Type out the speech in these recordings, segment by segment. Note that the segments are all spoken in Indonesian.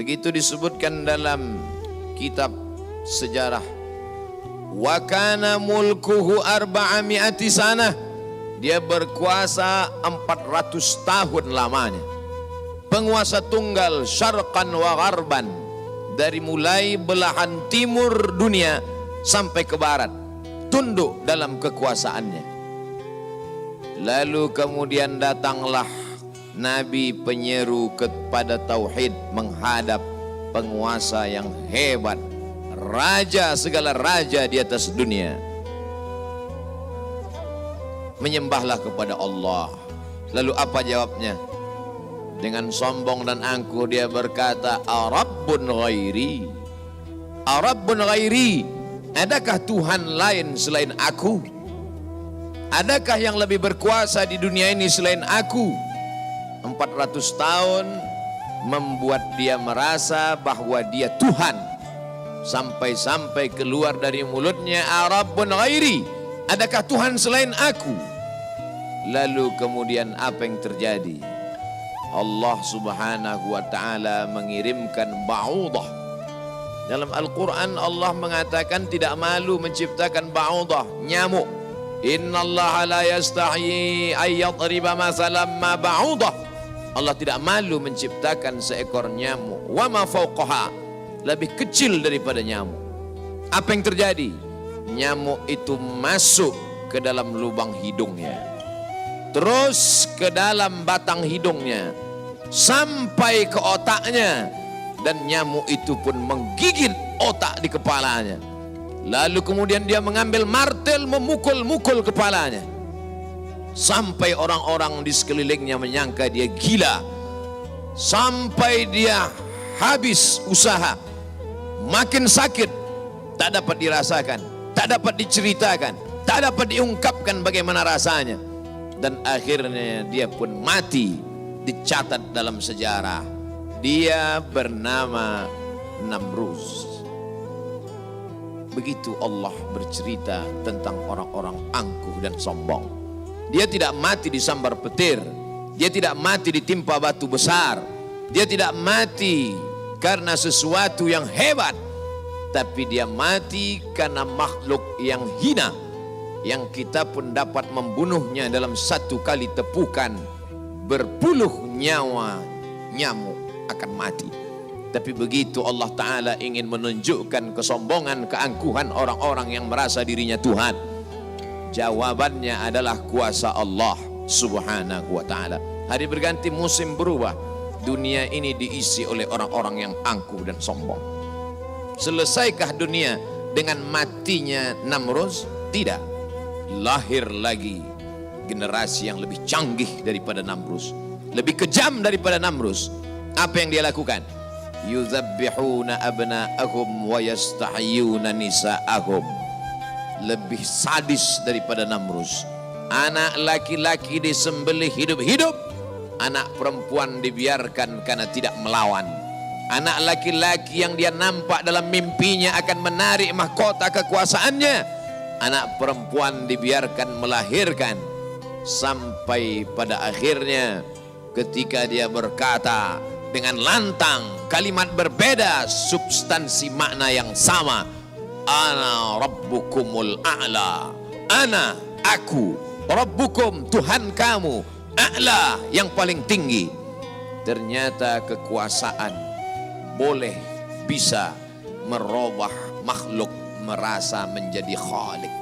Begitu disebutkan dalam kitab sejarah, wa kana mulkuhu 400 sanah, dia berkuasa 400 tahun lamanya. Penguasa tunggal syarqan wa gharban, dari mulai belahan timur dunia sampai ke barat, tunduk dalam kekuasaannya. Lalu kemudian datanglah Nabi penyeru kepada tauhid menghadap penguasa yang hebat, raja segala raja di atas dunia. Menyembahlah kepada Allah. Lalu apa jawabnya? Dengan sombong dan angkuh dia berkata, Arabbun ghairi, Arabbun ghairi, adakah Tuhan lain selain aku? Adakah yang lebih berkuasa di dunia ini selain aku? 400 tahun membuat dia merasa bahwa dia Tuhan, sampai-sampai keluar dari mulutnya, Arabbun ghairi, adakah Tuhan selain aku? Lalu kemudian apa yang terjadi? Allah subhanahu wa ta'ala mengirimkan ba'udah. Dalam Al-Quran Allah mengatakan tidak malu menciptakan ba'udah, nyamuk. Innallaha la yastahyi ayyadriba masalam ma ba'udah. Allah tidak malu menciptakan seekor nyamuk. Wa ma fawqaha, lebih kecil daripada nyamuk. Apa yang terjadi? Nyamuk itu masuk ke dalam lubang hidungnya, terus ke dalam batang hidungnya, sampai ke otaknya, dan nyamuk itu pun menggigit otak di kepalanya. Lalu kemudian dia mengambil martel memukul-mukul kepalanya, sampai orang-orang di sekelilingnya menyangka dia gila, sampai dia habis usaha, makin sakit, tak dapat dirasakan, tak dapat diceritakan, tak dapat diungkapkan bagaimana rasanya. Dan akhirnya dia pun mati, dicatat dalam sejarah. Dia bernama Namruz. Begitu Allah bercerita tentang orang-orang angkuh dan sombong. Dia tidak mati disambar petir, dia tidak mati ditimpa batu besar, dia tidak mati karena sesuatu yang hebat, tapi dia mati karena makhluk yang hina, yang kita pun dapat membunuhnya dalam satu kali tepukan. Berpuluh nyawa nyamuk akan mati. Tapi begitu Allah Ta'ala ingin menunjukkan kesombongan, keangkuhan orang-orang yang merasa dirinya Tuhan, jawabannya adalah kuasa Allah Subhanahu wa Ta'ala. Hari berganti, musim berubah, dunia ini diisi oleh orang-orang yang angkuh dan sombong. Selesaikah dunia dengan matinya Namruz? Tidak. Lahir lagi generasi yang lebih canggih daripada Namruz, lebih kejam daripada Namruz. Apa yang dia lakukan? Yuzabbihuna abna'ahum wa yastahyuna nisa'ahum. Lebih sadis daripada Namruz. Anak laki-laki disembelih hidup-hidup, anak perempuan dibiarkan karena tidak melawan. Anak laki-laki yang dia nampak dalam mimpinya akan menarik mahkota kekuasaannya, anak perempuan dibiarkan melahirkan. Sampai pada akhirnya ketika dia berkata dengan lantang, kalimat berbeda, substansi makna yang sama, ana rabbukumul a'la, ana, aku, rabbukum, Tuhan kamu, a'la, yang paling tinggi. Ternyata kekuasaan boleh bisa merubah makhluk merasa menjadi khalik.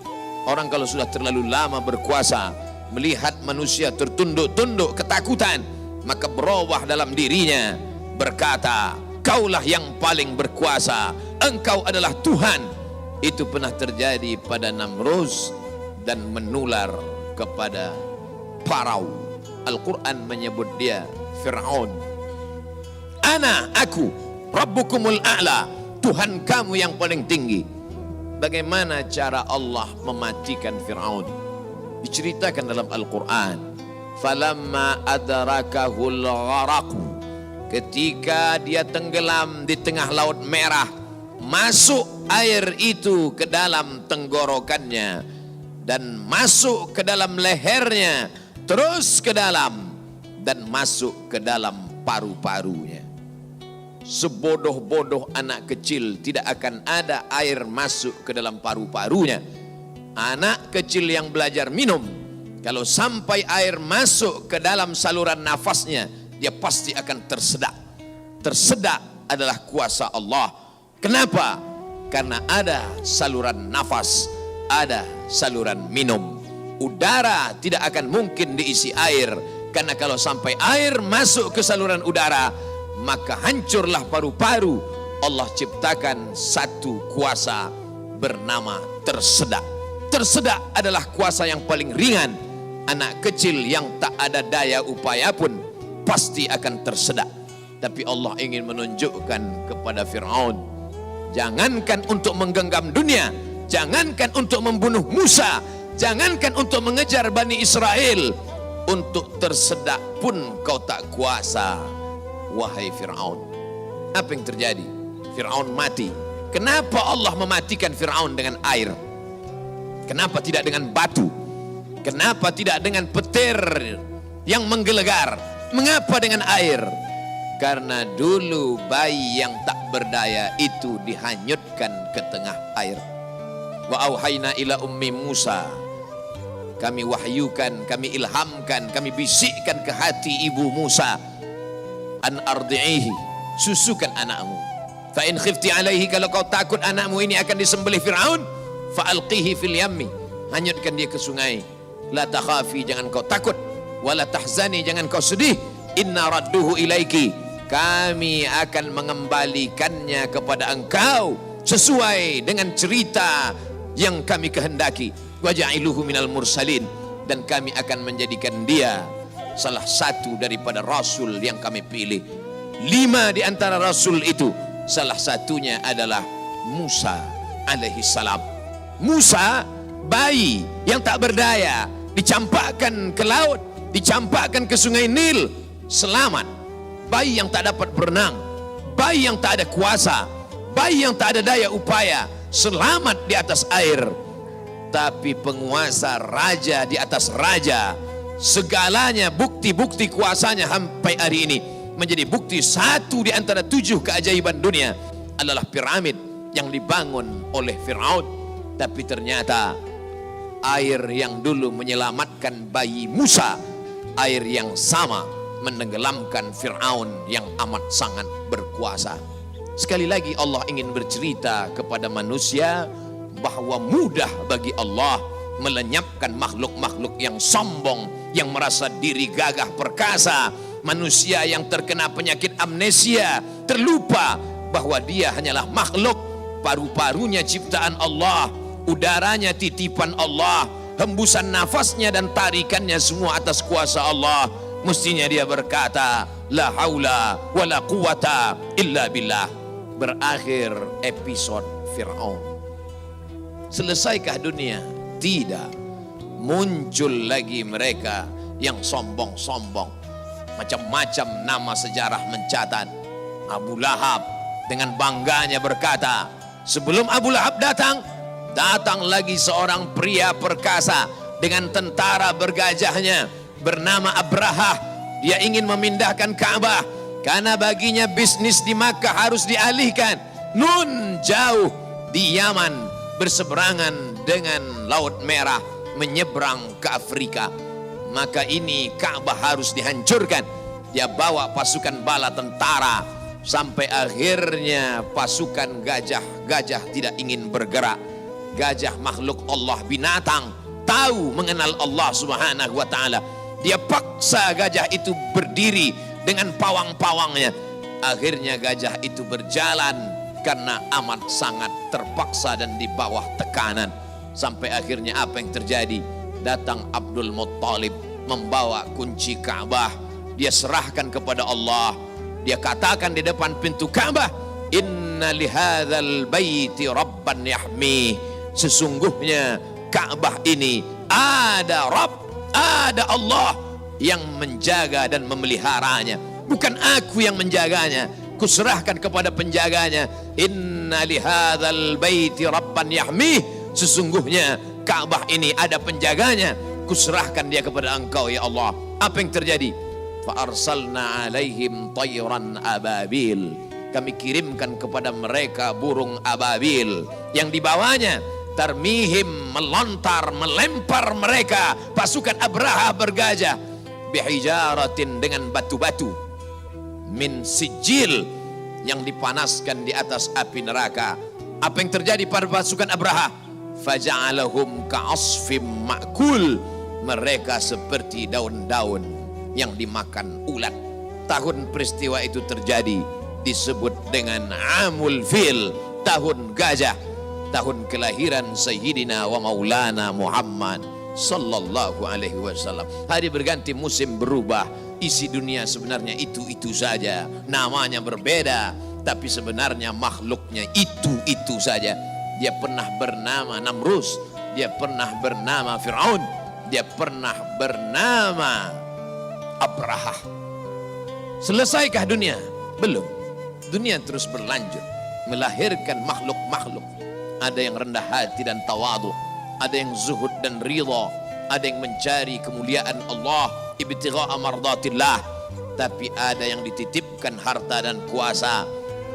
Orang kalau sudah terlalu lama berkuasa, melihat manusia tertunduk-tunduk ketakutan, maka berubah dalam dirinya, berkata, kaulah yang paling berkuasa, engkau adalah Tuhan. Itu pernah terjadi pada Namruz dan menular kepada Parau. Al-Quran menyebut dia Fir'aun. Ana, aku, Rabbukumul a'la, Tuhan kamu yang paling tinggi. Bagaimana cara Allah mematikan Fir'aun? Diceritakan dalam Al-Quran. Falamma adrakahul gharaqu, ketika dia tenggelam di tengah laut merah, masuk air itu ke dalam tenggorokannya dan masuk ke dalam lehernya, terus ke dalam dan masuk ke dalam paru-parunya. sebodoh-bodoh anak kecil tidak akan ada air masuk ke dalam paru-parunya. Anak kecil yang belajar minum, kalau sampai air masuk ke dalam saluran nafasnya, dia pasti akan tersedak. Tersedak adalah kuasa Allah. Kenapa? Karena ada saluran nafas, ada saluran minum. Udara tidak akan mungkin diisi air, karena kalau sampai air masuk ke saluran udara, maka hancurlah paru-paru. Allah ciptakan satu kuasa bernama tersedak. Tersedak adalah kuasa yang paling ringan. Anak kecil yang tak ada daya upaya pun pasti akan tersedak. Tapi Allah ingin menunjukkan kepada Fir'aun, jangankan untuk menggenggam dunia, jangankan untuk membunuh Musa, jangankan untuk mengejar Bani Israel, untuk tersedak pun kau tak kuasa, wahai Fir'aun. Apa yang terjadi? Fir'aun mati. Kenapa Allah mematikan Fir'aun dengan air? Kenapa tidak dengan batu? Kenapa tidak dengan petir yang menggelegar? Mengapa dengan air? Karena dulu bayi yang tak berdaya itu dihanyutkan ke tengah air. Wa auhayna ila ummi Musa, kami wahyukan, kami ilhamkan, kami bisikkan ke hati ibu Musa, an ardi'ihi, susukan anakmu. Fa in khifti alaihi, kalau kau takut anakmu ini akan disembelih Fir'aun, fa alqihi fil yammi, hanyutkan dia ke sungai. La takhafi, jangan kau takut, wala tahzani, jangan kau sedih, inna radduhu ilaiki, kami akan mengembalikannya kepada engkau sesuai dengan cerita yang kami kehendaki. Waja'iluhu minal mursalin, dan kami akan menjadikan dia salah satu daripada rasul yang kami pilih. 5 di antara rasul itu, salah satunya adalah Musa alaihi salam. Musa, bayi yang tak berdaya, dicampakkan ke laut, dicampakkan ke sungai Nil, selamat. Bayi yang tak dapat berenang, bayi yang tak ada kuasa, bayi yang tak ada daya upaya, selamat di atas air. Tapi penguasa, raja di atas raja, segalanya bukti-bukti kuasanya sampai hari ini menjadi bukti. Satu di antara 7 keajaiban dunia adalah piramid yang dibangun oleh Fir'aun. Tapi ternyata air yang dulu menyelamatkan bayi Musa, air yang sama menenggelamkan Fir'aun yang amat sangat berkuasa. Sekali lagi Allah ingin bercerita kepada manusia bahwa mudah bagi Allah melenyapkan makhluk-makhluk yang sombong, yang merasa diri gagah perkasa, manusia yang terkena penyakit amnesia, terlupa bahwa dia hanyalah makhluk, paru-parunya ciptaan Allah, udaranya titipan Allah, hembusan nafasnya dan tarikannya semua atas kuasa Allah. Mestinya dia berkata, la haula wa la quwata illa billah. Berakhir episode Fir'aun. Selesaikah dunia? Tidak. Muncul lagi mereka yang sombong-sombong. Macam-macam nama sejarah mencatat. Abu Lahab dengan bangganya berkata, sebelum Abu Lahab datang, datang lagi seorang pria perkasa dengan tentara bergajahnya bernama Abrahah. Dia ingin memindahkan Ka'bah karena baginya bisnis di Makkah harus dialihkan. Nun jauh di Yaman, berseberangan dengan Laut Merah, menyeberang ke Afrika. Maka ini Ka'bah harus dihancurkan. Dia bawa pasukan bala tentara, sampai akhirnya pasukan gajah tidak ingin bergerak. Gajah makhluk Allah, binatang, tahu mengenal Allah subhanahu wa ta'ala. Dia paksa gajah itu berdiri dengan pawang-pawangnya. Akhirnya gajah itu berjalan karena amat sangat terpaksa dan di bawah tekanan. Sampai akhirnya apa yang terjadi? Datang Abdul Muttalib membawa kunci Ka'bah. Dia serahkan kepada Allah. Dia katakan di depan pintu Ka'bah, inna lihadzal baiti rabban yahmi. Sesungguhnya Ka'bah ini ada Rabb, ada Allah yang menjaga dan memeliharanya. Bukan aku yang menjaganya, kuserahkan kepada penjaganya. Inna lihadzal baiti rabban yahmi. Sesungguhnya Ka'bah ini ada penjaganya, kuserahkan dia kepada engkau ya Allah. Apa yang terjadi? Fa arsalna alaihim tayran ababil. kami kirimkan kepada mereka burung ababil yang dibawanya tarmihim, melontar, melempar mereka pasukan Abraha bergajah bihijaratin, dengan batu-batu min sijil, yang dipanaskan di atas api neraka. Apa yang terjadi pada pasukan Abraha? Faja'alahum ka'asfim ma'kul, mereka seperti daun-daun yang dimakan ulat. Tahun peristiwa itu terjadi disebut dengan Amul Fil, tahun gajah, tahun kelahiran Sayyidina wa Maulana Muhammad sallallahu alaihi wasallam. Hari berganti, musim berubah, isi dunia sebenarnya itu-itu saja, namanya berbeda, tapi sebenarnya makhluknya itu-itu saja. Dia pernah bernama Namrus, dia pernah bernama Fir'aun, dia pernah bernama Abraha. Selesaikah dunia? Belum. Dunia terus berlanjut, melahirkan makhluk-makhluk. Ada yang rendah hati dan tawadu, ada yang zuhud dan ridha, ada yang mencari kemuliaan Allah, ibtigha'a mardatillah. Tapi ada yang dititipkan harta dan kuasa.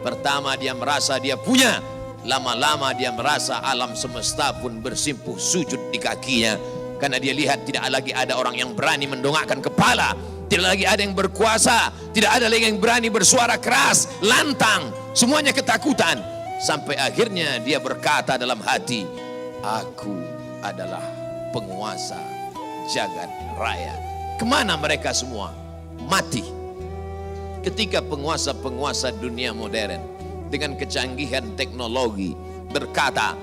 Pertama dia merasa dia punya, lama-lama dia merasa alam semesta pun bersimpuh sujud di kakinya, karena dia lihat tidak lagi ada orang yang berani mendongakkan kepala, tidak lagi ada yang berkuasa, tidak ada lagi yang berani bersuara keras, lantang, semuanya ketakutan. Sampai akhirnya dia berkata dalam hati, aku adalah penguasa jagat raya. Kemana mereka semua? Mati. Ketika penguasa-penguasa dunia modern dengan kecanggihan teknologi berkata,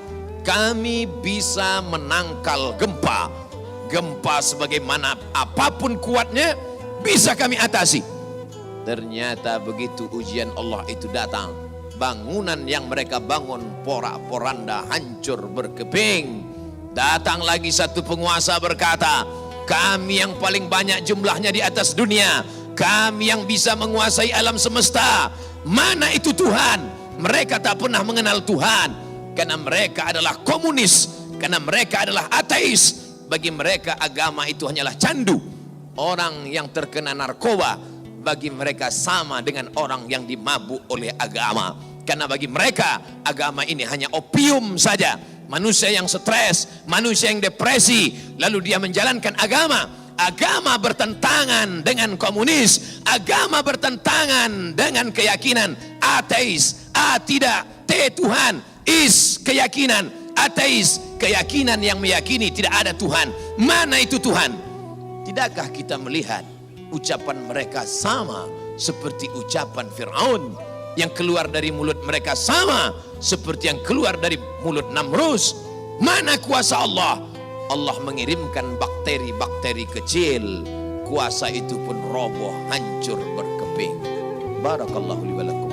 kami bisa menangkal gempa. Gempa sebagaimana apapun kuatnya bisa kami atasi. Ternyata begitu ujian Allah itu datang, bangunan yang mereka bangun porak-poranda, hancur berkeping. Datang lagi satu penguasa berkata, kami yang paling banyak jumlahnya di atas dunia, kami yang bisa menguasai alam semesta. Mana itu Tuhan? Mereka tak pernah mengenal Tuhan, karena mereka adalah komunis, karena mereka adalah ateis. Bagi mereka agama itu hanyalah candu. Orang yang terkena narkoba bagi mereka sama dengan orang yang dimabuk oleh agama, karena bagi mereka agama ini hanya opium saja. Manusia yang stres, manusia yang depresi, lalu dia menjalankan agama. Agama bertentangan dengan komunis, agama bertentangan dengan keyakinan ateis. A tidak, T Tuhan, is keyakinan ateis, keyakinan yang meyakini tidak ada Tuhan. Mana itu Tuhan? Tidakkah kita melihat ucapan mereka sama seperti ucapan Fir'aun, yang keluar dari mulut mereka sama seperti yang keluar dari mulut Namrus? Mana kuasa Allah? Allah mengirimkan bakteri-bakteri kecil, kuasa itu pun roboh, hancur berkeping. Barakallahu li wa lakum.